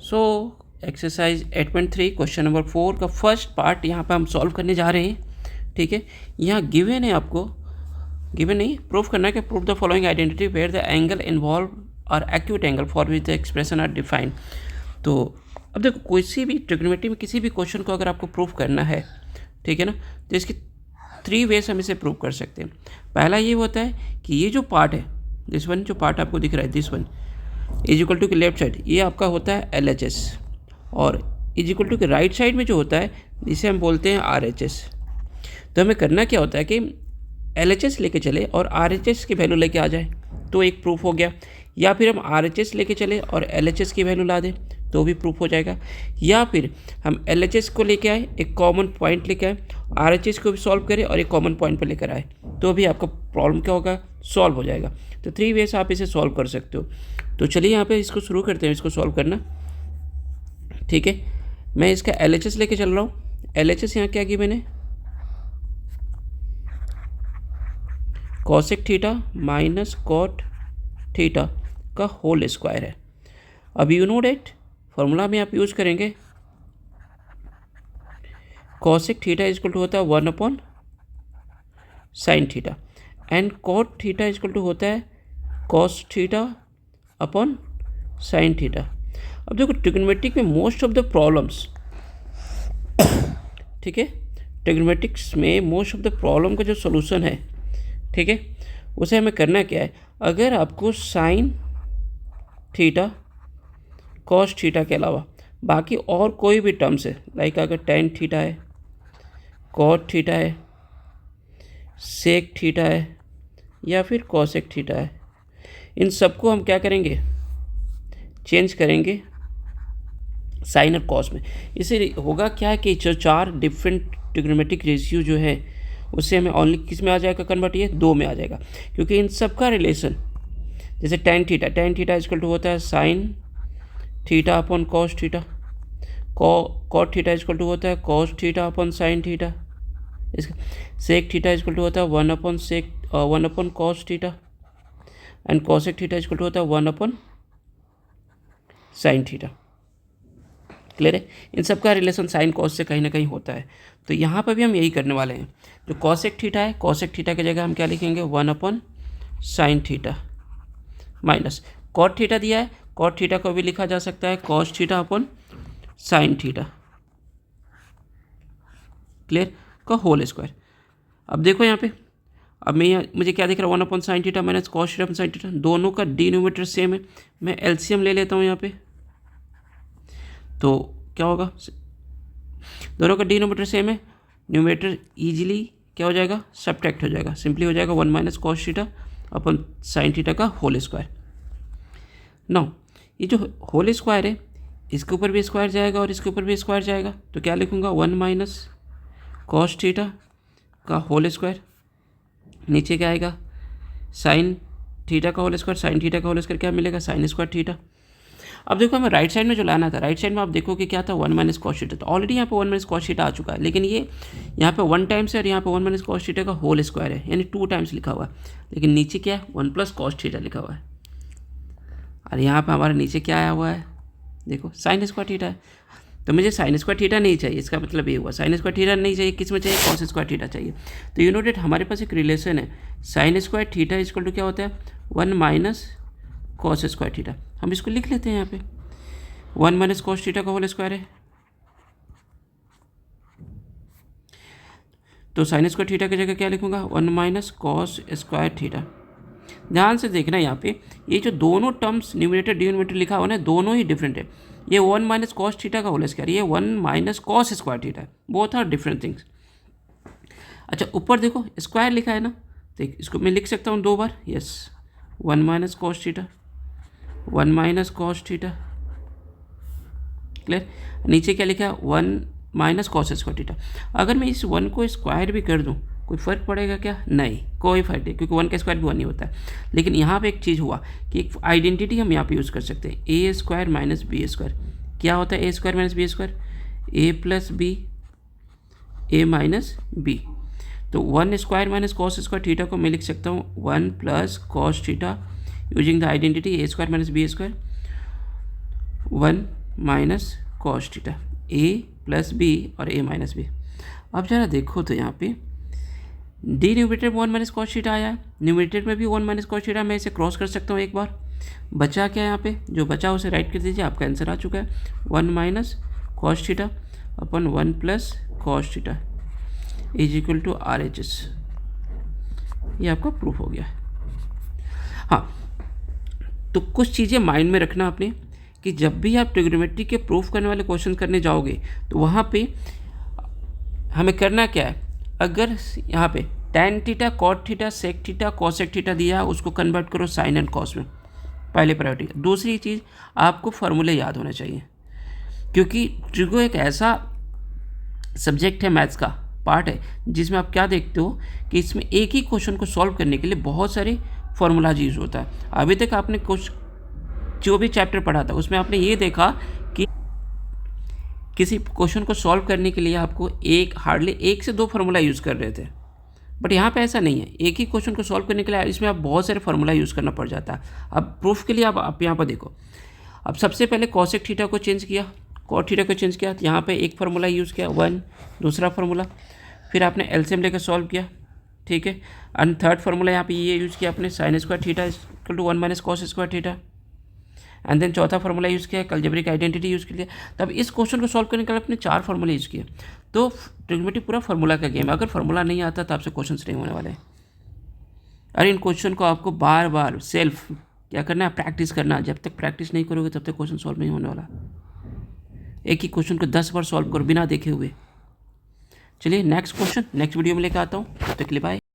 So exercise 8.3 question number 4 का first part यहाँ पे हम सॉल्व करने जा रहे हैं। ठीक है, यहाँ गिवन है, आपको गिवन नहीं, प्रूफ करना है कि proof the following identity where the angle involved are acute angle for which the expression are defined. तो अब देखो, किसी भी ट्रिग्नोमेट्री में किसी भी क्वेश्चन को अगर आपको प्रूफ करना है, ठीक है ना, तो इसकी 3 वेज हम इसे प्रूव कर सकते हैं। पहला ये होता है कि ये जो पार्ट है, दिस वन, जो पार्ट आपको दिख रहा है, this one is equal to के लेफ्ट साइड, ये आपका होता है LHS, और इज इक्वल टू के राइट साइड में जो होता है जिसे हम बोलते हैं RHS। तो हमें करना क्या होता है कि LHS लेके चले और RHS की वैल्यू लेके आ जाए, तो एक प्रूफ हो गया। या फिर हम RHS लेके चले और LHS की वैल्यू ला दें, तो भी प्रूफ हो जाएगा। या फिर हम LHS को लेके आए, एक कॉमन पॉइंट लेके आए, RHS को भी सॉल्व करें और एक कॉमन पॉइंट पर लेकर आए, तो भी आपका प्रॉब्लम क्या होगा, सॉल्व हो जाएगा। तो 3 वेज आप इसे सॉल्व कर सकते हो। तो चलिए यहाँ पे इसको शुरू करते हैं, इसको सॉल्व करना। ठीक है, मैं इसका LHS लेके चल रहा हूँ। LHS यहाँ क्या गिवन है, cosec theta minus cot theta का होल स्क्वायर है। अब यू नो डेट फॉर्मूला में आप यूज करेंगे, cosec theta is equal to होता है 1 upon sine theta, and cot theta is equal to होता है cos theta upon sine theta. अब देखो, ट्रिग्नोमेट्रिक में मोस्ट ऑफ द प्रॉब्लम्स, ठीक है, ट्रिग्नोमेट्रिक्स में मोस्ट ऑफ द प्रॉब्लम का जो सोल्यूशन है, ठीक है, उसे हमें करना क्या है, अगर आपको साइन थीटा कॉस थीटा के अलावा बाकी और कोई भी टर्म्स है, लाइक अगर टेन थीटा है, कॉट थीटा है, सेक थीटा है, या फिर कॉसेक थीटा है, इन सबको हम क्या करेंगे, चेंज करेंगे साइन और कॉस में। इससे होगा क्या है कि जो 4 डिफरेंट ट्रिग्नोमेट्रिक रेशियो जो है, उससे हमें ओनली किस में आ जाएगा कन्वर्ट, ये 2 में आ जाएगा, क्योंकि इन सब का रिलेशन, जैसे टेन थीटा इजकल टू होता है sine theta upon cos theta, cot theta is equal to होता है cos theta upon sine theta, इसका सेक थीटा इजकल टू होता है 1 upon cos theta, and cosec theta is equal to होता है 1 अपॉन साइन थीटा। क्लियर है, इन सब का रिलेशन साइन कॉस से कहीं ना कहीं होता है। तो यहाँ पर भी हम यही करने वाले हैं। जो कॉसेक थीटा है, कॉसेक थीटा की जगह हम क्या लिखेंगे, 1 upon sine theta, minus cot theta दिया है, कॉट थीटा को भी लिखा जा सकता है cos theta upon sine theta, clear, का होल स्क्वायर। अब देखो यहाँ पे, अब मैं यहाँ मुझे क्या दिख रहा है, 1 upon sine theta minus cos theta upon sine theta, दोनों का डिनोमिनेटर सेम है। मैं LCM ले लेता हूँ यहाँ पे, तो क्या होगा, दोनों का डिनोमिनेटर सेम है, न्यूमरेटर इजीली क्या हो जाएगा, सब्ट्रैक्ट हो जाएगा, सिंपली हो जाएगा 1 माइनस कॉस थीटा अपन साइन थीटा का होल स्क्वायर। नाउ ये जो होल स्क्वायर है, इसके ऊपर भी स्क्वायर जाएगा और इसके ऊपर भी स्क्वायर जाएगा, तो क्या लिखूँगा, 1 माइनस कॉस थीटा का होल स्क्वायर, नीचे क्या आएगा, साइन थीटा का होल स्क्वायर, साइन थीटा का होल स्क्वायर क्या मिलेगा, साइन स्क्वायर थीटा। अब देखो, हमें राइट साइड में जो लाना था, राइट साइड में आप देखो कि क्या था, 1 माइनस कॉस थीटा, तो ऑलरेडी यहाँ पे 1 माइनस कॉस थीटा आ चुका है, लेकिन ये यहाँ पे 1 टाइम्स है और यहाँ पे 1 माइनस कॉस थीटा का होल स्क्वायर है, यानी 2 टाइम्स लिखा हुआ है, लेकिन नीचे क्या है, 1 प्लस कॉस थीटा लिखा हुआ है, और यहाँ पे हमारे नीचे क्या आया हुआ है, देखो साइन स्क्वायर थीटा है। तो मुझे साइन स्क्वायर थीटा नहीं चाहिए, इसका मतलब ये हुआ, साइन स्क्वायर थीटा नहीं चाहिए, किस में चाहिए, कॉस स्क्वायर थीटा चाहिए। तो यू नो डेट हमारे पास एक रिलेशन है, sine square theta equal to क्या होता है, 1 माइनस कॉस स्क्वायर थीटा। हम इसको लिख लेते हैं यहाँ पे, 1 माइनस कॉस थीटा का होल स्क्वायर है, तो साइन स्क्वायर थीटा की जगह क्या लिखूंगा, 1 माइनस कॉस स्क्वायर थीटा। ध्यान से देखना यहाँ पे, ये जो दोनों टर्म्स न्यूमरेटर डिनोमिनेटर लिखा हुआ है, दोनों ही डिफरेंट है। ये 1 माइनस कॉस थीटा का होल स्क्वायर, ये 1 माइनस कॉस स्क्वायर थीटा है, बोथ आर डिफरेंट थिंग्स। अच्छा, ऊपर देखो स्क्वायर लिखा है ना, तो इसको मैं लिख सकता हूँ 2 बार, yes, 1 minus cos theta, 1 minus cos theta, clear. नीचे क्या लिखा है, 1 माइनस कॉस स्क्वायर थीटा। अगर मैं इस 1 को स्क्वायर भी कर दूँ, कोई फ़र्क पड़ेगा क्या, नहीं, कोई फ़र्क नहीं, क्योंकि 1 का स्क्वायर भी 1 ही होता है। लेकिन यहाँ पे एक चीज़ हुआ कि एक आइडेंटिटी हम यहाँ पे यूज़ कर सकते हैं, A square minus B square. क्या होता है A square minus B square, A plus B, A minus B. तो 1 square minus cos square theta को मैं लिख सकता हूँ 1 plus cos theta using the identity A square minus B square, 1 minus cos theta, A plus B और A minus B. अब जरा देखो तो यहाँ पे डी न्यूमरेटर में 1 माइनस कॉस थीटा आया है, न्यूमरेटर में भी 1 माइनस कॉस थीटा। मैं इसे क्रॉस कर सकता हूँ एक बार। बचा क्या यहाँ पे, जो बचा उसे राइट कर दीजिए, आपका आंसर आ चुका है 1 minus cos theta upon 1 plus cos theta is equal to R H S. ये आपका प्रूफ हो गया। हाँ, तो कुछ चीज़ें माइंड में रखना आपने कि जब भी आप ट्रिग्नोमेट्री के प्रूफ करने वाले क्वेश्चन करने जाओगे तो वहाँ पे हमें करना क्या है, अगर यहाँ पे tan theta cot theta sec theta cosec theta दिया उसको कन्वर्ट करो साइन एंड कॉस में, पहले प्रायोरिटी। दूसरी चीज़, आपको फार्मूले याद होने चाहिए, क्योंकि ट्रिगो एक ऐसा सब्जेक्ट है, मैथ्स का पार्ट है, जिसमें आप क्या देखते हो कि इसमें एक ही क्वेश्चन को सॉल्व करने के लिए बहुत सारे फार्मूलाज यूज होता है। अभी तक आपने कुछ जो भी चैप्टर पढ़ा था उसमें आपने ये देखा कि किसी क्वेश्चन को सॉल्व करने के लिए आपको हार्डली 1 से 2 फार्मूला यूज़ कर रहे थे, बट यहाँ पे ऐसा नहीं है। एक ही क्वेश्चन को सॉल्व करने के लिए इसमें आप बहुत सारे फार्मूला यूज़ करना पड़ जाता है। अब प्रूफ के लिए आप यहाँ पर देखो, अब सबसे पहले कॉसेक थीटा को चेंज किया, कॉट थीटा को चेंज किया, तो यहाँ पे एक फार्मूला यूज़ किया 1, दूसरा फार्मूला, फिर आपने एलसीएम लेकर सॉल्व किया, ठीक है। एंड थर्ड फार्मूला यहाँ पे ये यूज़ किया आपने sine square theta equal to 1 minus cos square theta. And then चौथा फार्मूला यूज़ किया, अलजेब्रिक आइडेंटिटी यूज़ किया। तब इस क्वेश्चन को सॉल्व करने के लिए आपने 4 फार्मूले यूज़ किए। तो ट्रिग्नोमेट्री पूरा फार्मूला का गेम है, अगर फार्मूला नहीं आता तो आपसे क्वेश्चन नहीं होने वाले। और इन क्वेश्चन को आपको बार बार सेल्फ क्या करना है, प्रैक्टिस करना। जब तक प्रैक्टिस नहीं करोगे तब तक क्वेश्चन सॉल्व नहीं होने वाला। एक ही क्वेश्चन को 10 बार सॉल्व करो बिना देखे हुए। चलिए नेक्स्ट क्वेश्चन नेक्स्ट वीडियो में लेकर आता हूँ, तब तक के लिए बाय।